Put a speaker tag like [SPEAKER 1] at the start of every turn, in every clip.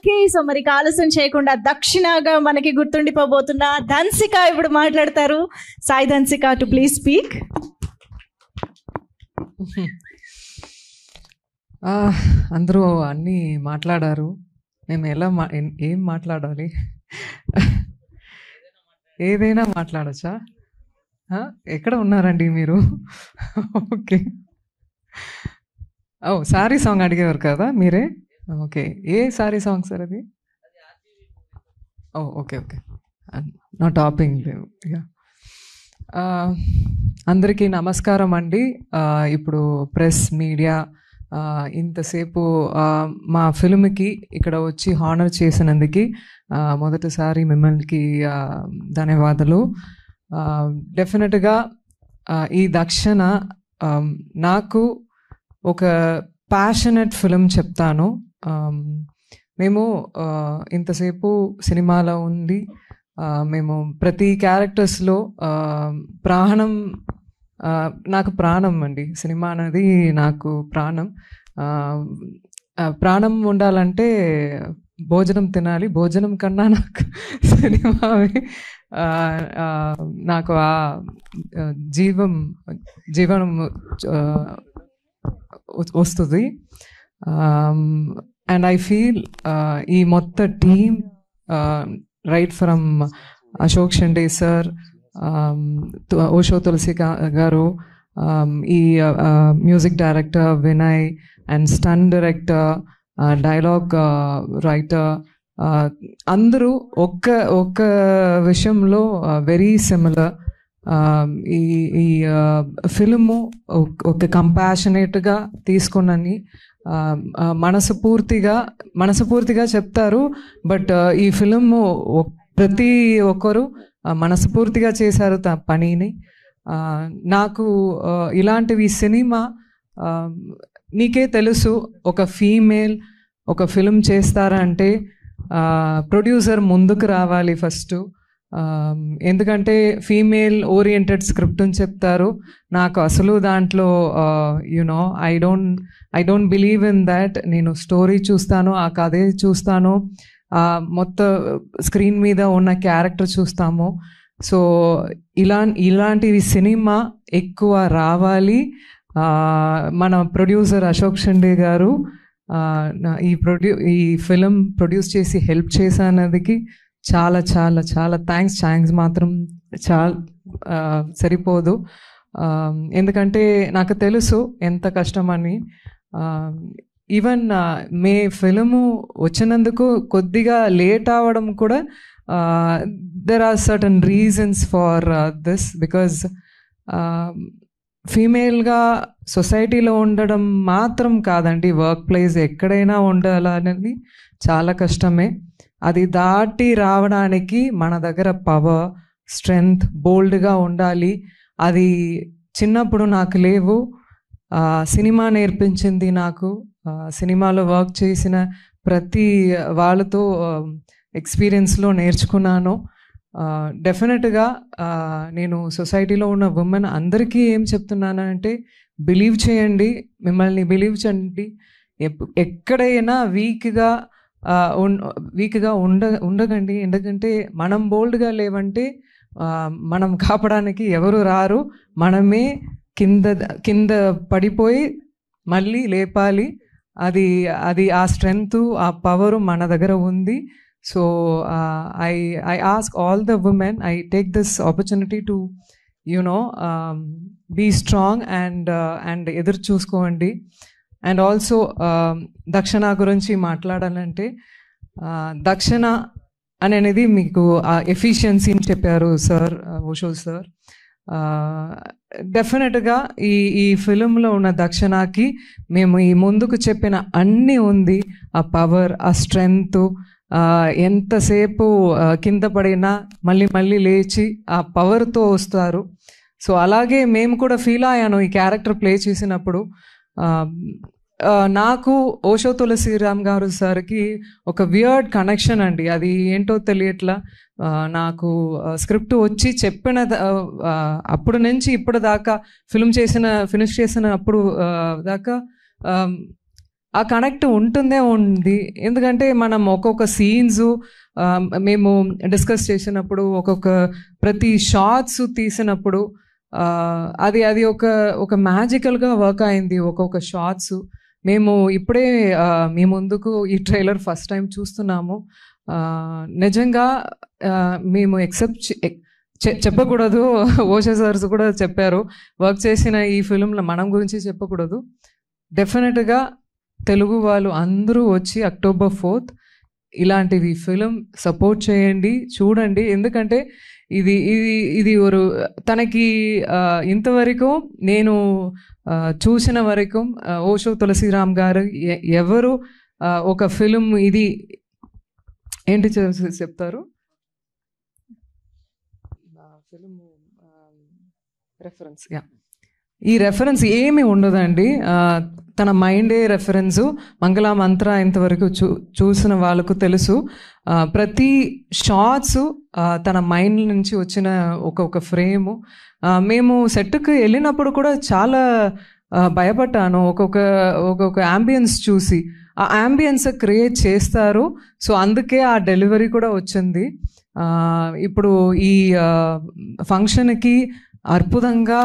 [SPEAKER 1] Okay, so మరి ఆలస్యం చేయకుండా దక్షిణగా మనకి గుర్తుండిపోబోతున్న ధన్సిక ఇప్పుడు మాట్లాడతారు. Sai Dhansika to please speak.
[SPEAKER 2] అందరూ అన్నీ మాట్లాడారు. మేము ఏం మాట్లాడాలి? ఏదైనా మాట్లాడచ్చా? ఎక్కడ ఉన్నారండి మీరు? ఓకే. సారీ సాంగ్ అడిగేవారు కదా మీరే. ఓకే, ఏ సారీ సాంగ్ సార్ అది? ఓకే ఓకే, నా టాపింగ్ లేవు. అందరికీ నమస్కారం అండి. ఇప్పుడు ప్రెస్ మీడియా ఇంతసేపు మా ఫిల్మ్కి ఇక్కడ వచ్చి హానర్ చేసినందుకు మొదటిసారి మిమ్మల్ని ధన్యవాదాలు. డెఫినెట్గా ఈ దక్షిణ నాకు ఒక ప్యాషనెట్ ఫిలిం చెప్తాను. మేము ఇంతసేపు సినిమాలో ఉండి మేము ప్రతి క్యారెక్టర్స్లో ప్రాణం, నాకు ప్రాణం అండి. సినిమా అనేది నాకు ప్రాణం. ప్రాణం ఉండాలంటే భోజనం తినాలి. భోజనం కన్నా నాకు సినిమా నాకు ఆ జీవనం వస్తుంది. అండ్ ఐ ఫీల్ ఈ మొత్తం team right from Ashok Shinde sir, Osho Tulasi garu, ఈ music director Vinay and stunt director, dialogue writer, అందరూ ఒక్క విషయంలో వెరీ సిమిలర్. ఈ ఫిల్ము ఒక కంపాషనేట్గా తీసుకున్నని మనస్ఫూర్తిగా చెప్తారు. బట్ ఈ ఫిల్ము ప్రతి ఒక్కరు మనస్ఫూర్తిగా చేశారు పనిని. నాకు ఇలాంటివి సినిమా మీకే తెలుసు, ఒక ఫీమేల్ ఒక ఫిల్మ్ చేస్తారంటే ప్రొడ్యూసర్ ముందుకు రావాలి ఫస్ట్. ఎందుకంటే ఫీమేల్ ఓరియంటెడ్ స్క్రిప్ట్ అని చెప్తారు. నాకు అసలు దాంట్లో you know I don't believe in that. నేను స్టోరీ చూస్తాను, ఆ కథే చూస్తాను, మొత్తం స్క్రీన్ మీద ఉన్న క్యారెక్టర్ చూస్తాము. సో ఇలాంటివి సినిమా ఎక్కువ రావాలి. మన ప్రొడ్యూసర్ అశోక్ షండే గారు ఈ ఫిలిం ప్రొడ్యూస్ చేసి హెల్ప్ చేసినందుకు చాలా చాలా చాలా థ్యాంక్స్ మాత్రం చాలా సరిపోదు. ఎందుకంటే నాకు తెలుసు ఎంత కష్టమని. ఈవెన్ మే ఫిలిము వచ్చినందుకు కొద్దిగా లేట్ అవ్వడం కూడా there are certain reasons for this. Because ఫీమేల్గా సొసైటీలో ఉండడం మాత్రం కాదండి, వర్క్ ప్లేస్ ఎక్కడైనా ఉండాలనేది చాలా కష్టమే. అది దాటి రావడానికి మన దగ్గర పవర్, స్ట్రెంగ్త్, బోల్డ్గా ఉండాలి. అది చిన్నప్పుడు నాకు లేవు. సినిమా నేర్పించింది నాకు. సినిమాలో వర్క్ చేసిన ప్రతి వాళ్ళతో ఎక్స్పీరియన్స్లో నేర్చుకున్నాను. డెఫినెట్గా నేను సొసైటీలో ఉన్న ఉమెన్ అందరికీ ఏం చెప్తున్నానంటే, బిలీవ్ చేయండి, మిమ్మల్ని బిలీవ్ చేయండి. ఎక్కడైనా వీక్గా ఉండకండి. ఎందుకంటే మనం బోల్డ్గా లేవంటే మనం కాపాడడానికి ఎవరు రారు. మనమే కింద పడిపోయి మళ్ళీ లేపాలి. అది ఆ స్ట్రెంగ్త్, ఆ పవరు మన దగ్గర ఉంది. So I ask all the women, I take this opportunity to be strong and ఎదురు చూసుకోండి. అండ్ ఆల్సో దక్షిణ గురించి మాట్లాడాలంటే, దక్షిణ అనేది మీకు ఎఫిషియన్సీని చెప్పారు సార్, ఓషో సార్. డెఫినెట్గా ఈ ఫిలింలో ఉన్న దక్షిణకి మేము ఈ ముందుకు చెప్పిన అన్నీ ఉంది. ఆ పవర్, ఆ స్ట్రెంగ్త్, ఎంతసేపు కింద పడినా మళ్ళీ లేచి ఆ పవర్తో వస్తారు. సో అలాగే మేము కూడా ఫీల్ అయ్యాను ఈ క్యారెక్టర్ ప్లే చేసినప్పుడు. నాకు ఓషో తులసిరామ్ గారు సార్కి ఒక వియర్డ్ కనెక్షన్ అండి. అది ఏంటో తెలియట్లా. నాకు స్క్రిప్ట్ వచ్చి చెప్పిన అప్పుడు నుంచి ఇప్పుడు దాకా ఫినిష్ చేసిన అప్పుడు దాకా ఆ కనెక్ట్ ఉంటుందే ఉంది. ఎందుకంటే మనం ఒక్కొక్క సీన్స్ మేము డిస్కస్ చేసినప్పుడు, ఒక్కొక్క ప్రతి షార్ట్స్ తీసినప్పుడు అది అది ఒక మ్యాజికల్గా వర్క్ అయింది. ఒక్కొక్క షార్ట్స్ మేము ఇప్పుడే మీ ముందుకు ఈ ట్రైలర్ ఫస్ట్ టైం చూస్తున్నాము. నిజంగా మేము చెప్పకూడదు. ఓషా సార్స్ కూడా చెప్పారు, వర్క్ చేసిన ఈ ఫిల్మ్లో మనం గురించి చెప్పకూడదు. డెఫినెట్గా తెలుగు వాళ్ళు అందరూ వచ్చి October 4th ఇలాంటివి ఫిలిం సపోర్ట్ చేయండి, చూడండి. ఎందుకంటే ఇది ఇది ఇది తనకి ఇంతవరకు నేను చూసిన వరకు ఓషో తులసిరామ్ గారు ఎవరు ఒక ఫిలిం ఇది ఏంటి చెప్తారు ఫిలిం రెఫరెన్స్, ఈ రెఫరెన్స్ ఏమి ఉండదండి. తన మైండే రెఫరెన్సు. మంగళ మంత్ర ఇంతవరకు చూసిన వాళ్ళకు తెలుసు. ప్రతి షార్ట్స్ తన మైండ్ నుంచి వచ్చిన ఒక ఫ్రేము. మేము సెట్కి వెళ్ళినప్పుడు కూడా చాలా భయపడ్డాను. ఒక్కొక్క యాంబియన్స్ చూసి ఆ యాంబియన్స్ క్రియేట్ చేస్తారు. సో అందుకే ఆ డెలివరీ కూడా వచ్చింది. ఇప్పుడు ఈ ఫంక్షన్కి అద్భుతంగా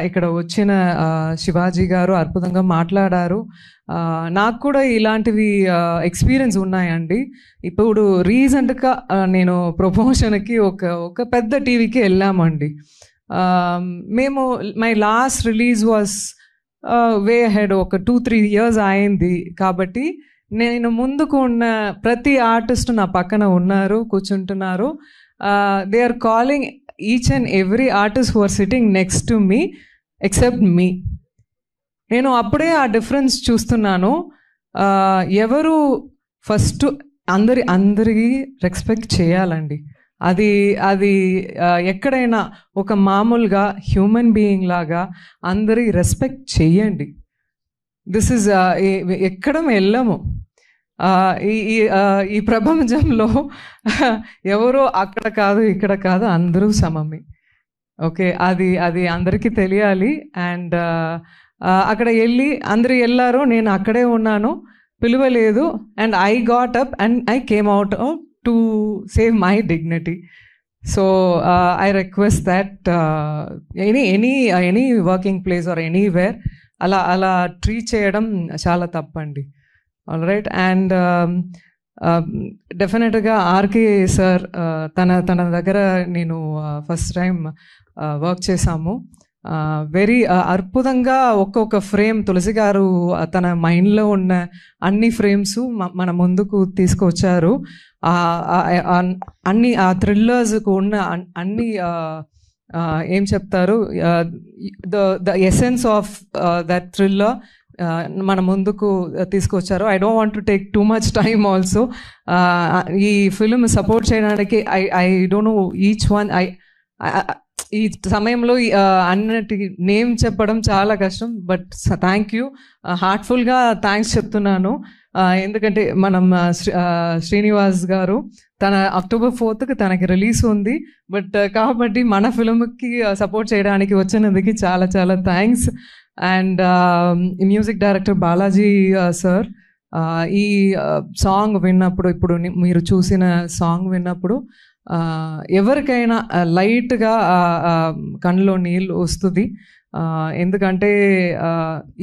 [SPEAKER 2] ఇక్కడ వచ్చిన శివాజీ గారు అద్భుతంగా మాట్లాడారు. నాకు కూడా ఇలాంటివి ఎక్స్పీరియన్స్ ఉన్నాయండి. ఇప్పుడు రీసెంట్గా నేను ప్రమోషన్కి ఒక పెద్ద టీవీకి వెళ్ళామండి. మేము my last release was way head, ఒక 2-3 years అయింది. కాబట్టి నేను ముందుకు ఉన్న ప్రతి ఆర్టిస్ట్ నా పక్కన ఉన్నారు, కూర్చుంటున్నారు. They are calling each and every artist who are sitting next to me except me. నేను అప్పుడే ఆ డిఫరెన్స్ చూస్తున్నాను. ఎవరు ఫస్ట్ అందరికీ రెస్పెక్ట్ చేయాలండి. అది ఎక్కడైనా ఒక మామూలుగా హ్యూమన్ బీయింగ్ లాగా అందరి రెస్పెక్ట్ చేయండి. దిస్ ఇస్ ఎక్కడ వెళ్ళము. ఈ ప్రపంచంలో ఎవరో అక్కడ కాదు ఇక్కడ కాదు, అందరూ సమమే. ఓకే, అది అందరికీ తెలియాలి. అండ్ అక్కడ అందరూ వెళ్ళారు, నేను అక్కడే ఉన్నాను, పిలువలేదు. And I got up and I came out to save my dignity. So I request that any working place or anywhere అలా ట్రీట్ చేయడం చాలా తప్పండి. All right. అండ్ డెఫినెట్గా ఆర్కే సార్ తన దగ్గర నేను ఫస్ట్ టైం వర్క్ చేశాము. వెరీ అద్భుతంగా ఒక్కొక్క ఫ్రేమ్ తులసి గారు తన మైండ్లో ఉన్న అన్ని ఫ్రేమ్స్ మన ముందుకు తీసుకొచ్చారు. అన్ని ఆ థ్రిల్లర్స్కు ఉన్న అన్ని ఏం చెప్తారు, the essence of that thriller మన ముందుకు తీసుకొచ్చారు. I don't want to take too much time also. ఈ ఫిల్మ్ సపోర్ట్ చేయడానికి I don't know each one. ఈ సమయంలో అన్నిటి నేమ్ చెప్పడం చాలా కష్టం. బట్ థ్యాంక్ యూ, హార్ట్ఫుల్గా థ్యాంక్స్ చెప్తున్నాను. ఎందుకంటే మనం శ్రీనివాస్ గారు తన October 4th తనకి రిలీజ్ ఉంది. బట్ కాబట్టి మన ఫిల్మ్కి సపోర్ట్ చేయడానికి వచ్చినందుకు చాలా చాలా thanks. And music director Balaji sir, ఈ సాంగ్ విన్నప్పుడు, ఇప్పుడు మీరు చూసిన సాంగ్ విన్నప్పుడు ఎవరికైనా లైట్గా కళ్ళలో నీళ్ళు వస్తుంది. ఎందుకంటే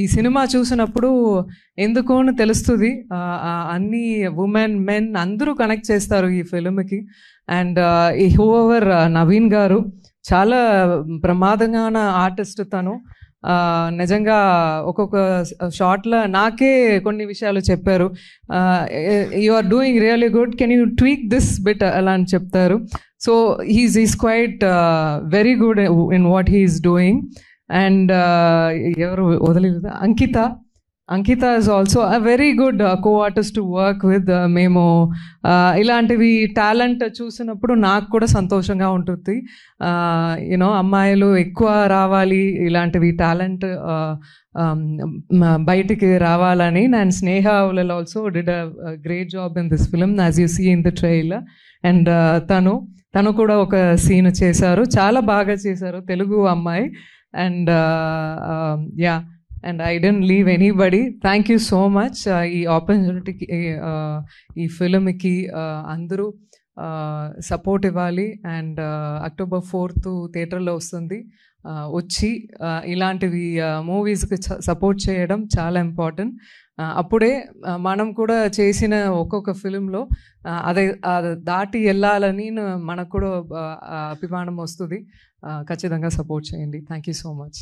[SPEAKER 2] ఈ సినిమా చూసినప్పుడు ఎందుకో తెలుస్తుంది, అన్ని ఉమెన్ మెన్ అందరూ కనెక్ట్ చేస్తారు ఈ ఫిల్మ్కి. అండ్ ఈ హూఎవర్ నవీన్ గారు చాలా ప్రమాదంగా ఆర్టిస్ట్. తను నిజంగా ఒక్కొక్క షార్ట్లో నాకే కొన్ని విషయాలు చెప్పారు. You are doing really good, can you tweak this bit అలా అని చెప్తారు. So he's quite very good in what he's doing. And ఎవరు వదలేదు, Ankita is also a very good co-artist to work with. మేము ఇలాంటివి టాలెంట్ చూసినప్పుడు నాకు కూడా సంతోషంగా ఉంటుంది. యూనో అమ్మాయిలు ఎక్కువ రావాలి, ఇలాంటివి టాలెంట్ బయటికి రావాలని. And Sneha will also did a great job in this film as you see in the trailer. And తను కూడా ఒక సీన్ చేశారు, చాలా బాగా చేశారు, తెలుగు అమ్మాయి. And yeah, and I don't leave anybody. Thank you so much ఈ ఆపర్చునిటీకి, ఈ ఫిల్మ్కి అందరూ సపోర్ట్ ఇవ్వాలి. అండ్ October 4th థియేటర్లో వస్తుంది. వచ్చి ఇలాంటివి మూవీస్కి సపోర్ట్ చేయడం చాలా ఇంపార్టెంట్. అప్పుడే మనం కూడా చేసిన ఒక్కొక్క ఫిలింలో అదే దాటి వెళ్ళాలని మనకు కూడా అభిమానం వస్తుంది. ఖచ్చితంగా సపోర్ట్ చేయండి. Thank you so much.